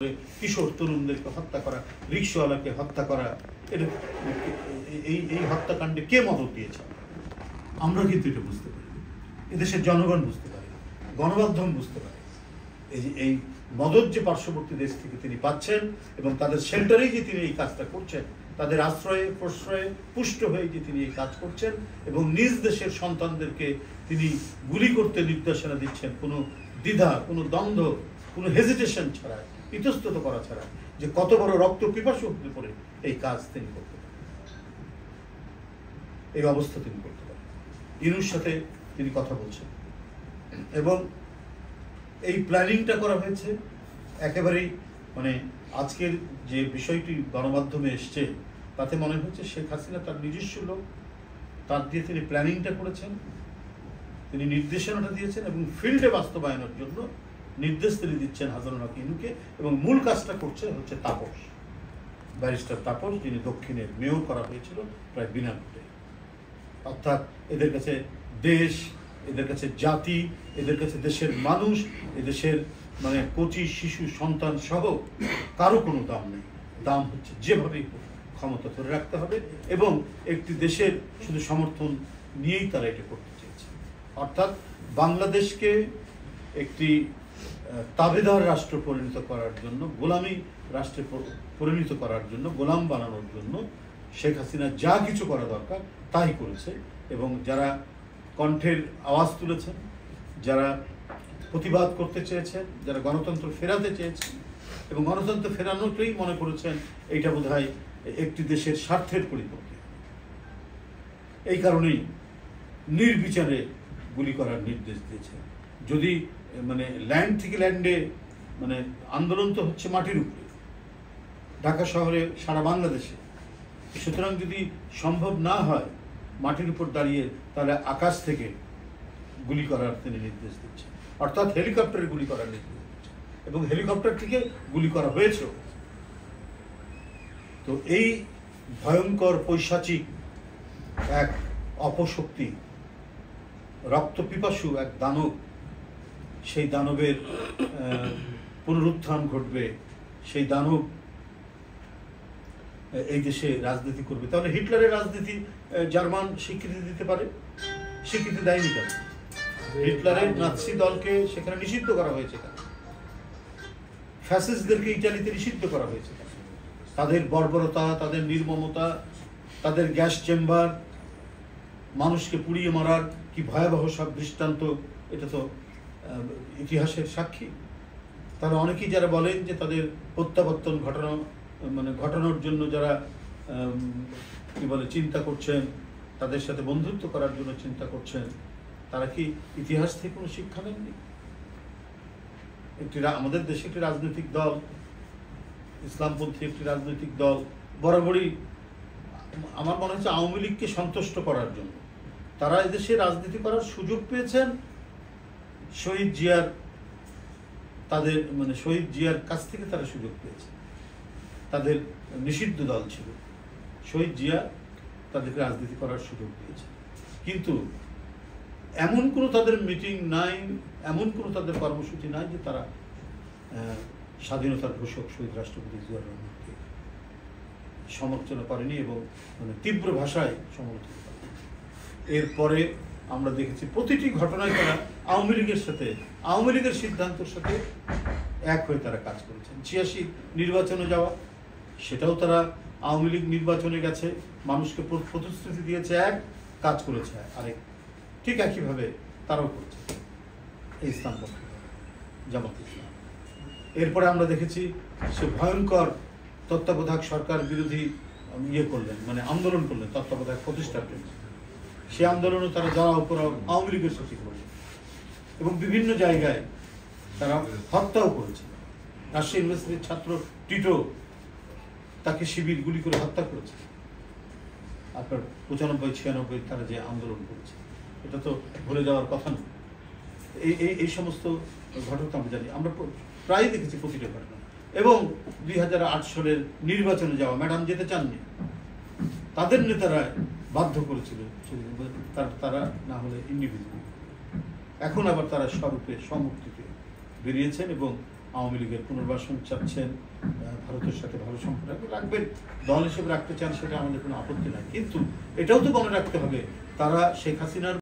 কিশোর তরুণদেরকে হত্যা করা, রিকশাওয়ালাকে হত্যা করা, এটা এই হত্যাকাণ্ডে কে মদত দিয়েছে? আমরা কিন্তু এটা বুঝতে পারি, এদেশের জনগণ বুঝতে পারে, গণমাধ্যম বুঝতে পারে। এই মদত যে পার্শ্ববর্তী দেশ থেকে তিনি পাচ্ছেন এবং তাদের শেল্টারেই যে তিনি এই কাজটা করছেন, তাদের আশ্রয়ে প্রশ্রয়ে পুষ্ট হয়ে যে তিনি এই কাজ করছেন এবং নিজ দেশের সন্তানদেরকে তিনি গুলি করতে নির্দেশনা দিচ্ছেন কোনো দ্বিধা, কোনো দ্বন্দ্ব, কোনো হেজিটেশন ছাড়া, ইতস্তত করা ছাড়া, যে কত বড় রক্ত পিপাসু হতে পারে এই কাজ তিনি করতে পারেন, এই অবস্থা তিনি করতে পারেন। ইনুর সাথে তিনি কথা বলছেন এবং এই প্ল্যানিংটা করা হয়েছে একেবারেই, মানে আজকের যে বিষয়টি গণমাধ্যমে এসছে তাতে মনে হচ্ছে শেখ হাসিনা তার নিজস্ব লোক, তার দিয়ে তিনি প্ল্যানিংটা করেছেন, তিনি নির্দেশনাটা দিয়েছেন এবং ফিল্ডে বাস্তবায়নের জন্য নির্দেশ তিনি দিচ্ছেন হাসানুল হক ইনুকে, এবং মূল কাজটা করছে হচ্ছে তাপস, ব্যারিস্টার তাপস, যিনি দক্ষিণের মেয়র করা হয়েছিল প্রায় বিনা ভোটে। অর্থাৎ এদের কাছে দেশ, এদের কাছে জাতি, এদের কাছে দেশের মানুষ, এদেশের মানে কচি শিশু সন্তান সহ কারো কোনো দাম নেই। দাম হচ্ছে যেভাবেই ক্ষমতা ধরে রাখতে হবে এবং একটি দেশের শুধু সমর্থন নিয়েই তারা এটা করতে চেয়েছে। অর্থাৎ বাংলাদেশকে একটি তাবেদার রাষ্ট্র পরিণত করার জন্য, গোলামী রাষ্ট্রে পরিণত করার জন্য, গোলাম বানানোর জন্য শেখ হাসিনা যা কিছু করা দরকার তাই করেছে। এবং যারা কণ্ঠের আওয়াজ তুলেছেন, যারা প্রতিবাদ করতে চেয়েছেন, যারা গণতন্ত্র ফেরাতে চেয়েছেন এবং গণতন্ত্র ফেরানোকেই মনে করেছেন এইটা বোধহয় একটি দেশের স্বার্থের পরিপন্থী, এই কারণেই নির্বিচারে গুলি করার নির্দেশ দিয়েছেন। যদি মানে ল্যান্ড থেকে ল্যান্ডে, মানে আন্দোলন তো হচ্ছে মাটির উপরে, ঢাকা শহরে, সারা বাংলাদেশে, সুতরাং যদি সম্ভব না হয় মাটির উপর দাঁড়িয়ে, তাহলে আকাশ থেকে গুলি করার তিনি নির্দেশ দিচ্ছেন, অর্থাৎ হেলিকপ্টারে গুলি করার নির্দেশ দিচ্ছেন এবং হেলিকপ্টার থেকে গুলি করা হয়েছে। তো এই ভয়ঙ্কর পৈশাচিক এক অপশক্তি, রক্তপিপাসু এক দানব, সেই দানবের পুনরুত্থান ঘটবে, সেই দানব এই দেশে রাজনীতি করবে। তাহলে হিটলারের রাজনীতি জার্মান স্বীকৃতি দিতে পারে? স্বীকৃতি দেয়নি কেন? হিটলারের নাৎসি দলকে সেখানে নিষিদ্ধ করা হয়েছে কেন? ফ্যাসিস্টদেরকে ইটালিতে নিষিদ্ধ করা হয়েছে কেন? তাদের বর্বরতা, তাদের নির্মমতা, তাদের গ্যাস চেম্বার, মানুষকে পুড়িয়ে মারার কি ভয়াবহ সব দৃষ্টান্ত, এটা তো ইতিহাসের সাক্ষী। তাহলে অনেকেই যারা বলেন যে তাদের প্রত্যাবর্তন ঘটানোর জন্য যারা কি বলে চিন্তা করছেন, তাদের সাথে বন্ধুত্ব করার জন্য চিন্তা করছেন, তারা কি ইতিহাস থেকে কোনো শিক্ষা নেননি? আমাদের দেশে একটি রাজনৈতিক দল, ইসলামপন্থী একটি রাজনৈতিক দল, বরাবরই আমার মনে হচ্ছে আওয়ামী লীগকে সন্তুষ্ট করার জন্য তারা এদেশে রাজনীতি করার সুযোগ পেয়েছেন। শহীদ জিয়ার, তাদের মানে শহীদ জিয়ার কাছ থেকে তারা সুযোগ পেয়েছে। তাদের নিষিদ্ধ দল ছিল, শহীদ জিয়া তাদেরকে রাজনীতি করার সুযোগ দিয়েছে, কিন্তু এমন কোনো তাদের মিটিং নাই, এমন কোনো তাদের কর্মসূচি নাই যে তারা স্বাধীনতার ঘোষক শহীদ রাষ্ট্রপতি জিয়াউর রহমানকে সমালোচনা করেনি এবং মানে তীব্র ভাষায় সমালোচনা করেনি। এরপরে আমরা দেখেছি প্রতিটি ঘটনায় তারা আওয়ামী লীগের সাথে, আওয়ামী লীগের সিদ্ধান্তের সাথে এক হয়ে তারা কাজ করেছেন। ৮৬ নির্বাচনে যাওয়া, সেটাও তারা আওয়ামী লীগ নির্বাচনে গেছে, মানুষকে প্রতিশ্রুতি দিয়েছে এক, কাজ করেছে আরেক। ঠিক একইভাবে তারাও করছে এই ইসলামপন্থী জামাত ইসলাম। এরপরে আমরা দেখেছি সে ভয়ঙ্কর তত্ত্বাবধায়ক সরকার বিরোধী করলেন, মানে আন্দোলন করলেন তত্ত্বাবধায়ক প্রতিষ্ঠার জন্য। সে আন্দোলনে তারা যাওয়া উপর আওয়ামী লীগের সাথে করলেন এবং বিভিন্ন জায়গায় তারা হত্যাও করেছে। রাজশাহী ইউনিভার্সিটির ছাত্র টিটো, তাকে শিবির গুলি করে হত্যা করেছে। আপনার ৯৫-৯৬ তারা যে আন্দোলন করেছে, এটা তো ভুলে যাওয়ার কথা নয়। এই সমস্ত ঘটনা আমরা জানি, আমরা প্রায় দেখেছি প্রতিটা ঘটনা। এবং ২০০৮ সালের নির্বাচনে যাওয়া, ম্যাডাম যেতে চাননি, তাদের নেতারা বাধ্য করেছিল, তারা না হলে ইন্ডিভিজুয়াল। এখন আবার তারা স্বরূপে সমুক্তিতে বেরিয়েছেন এবং আওয়ামী লীগের পুনর্বাসন চাচ্ছেন, ভারতের সাথে ভালো সম্পর্ক রাখবেন, দল হিসেবে রাখতে চান, সেটা আমাদের কোনো আপত্তি নাই। কিন্তু এটাও তো মনে রাখতে হবে, তারা শেখ হাসিনার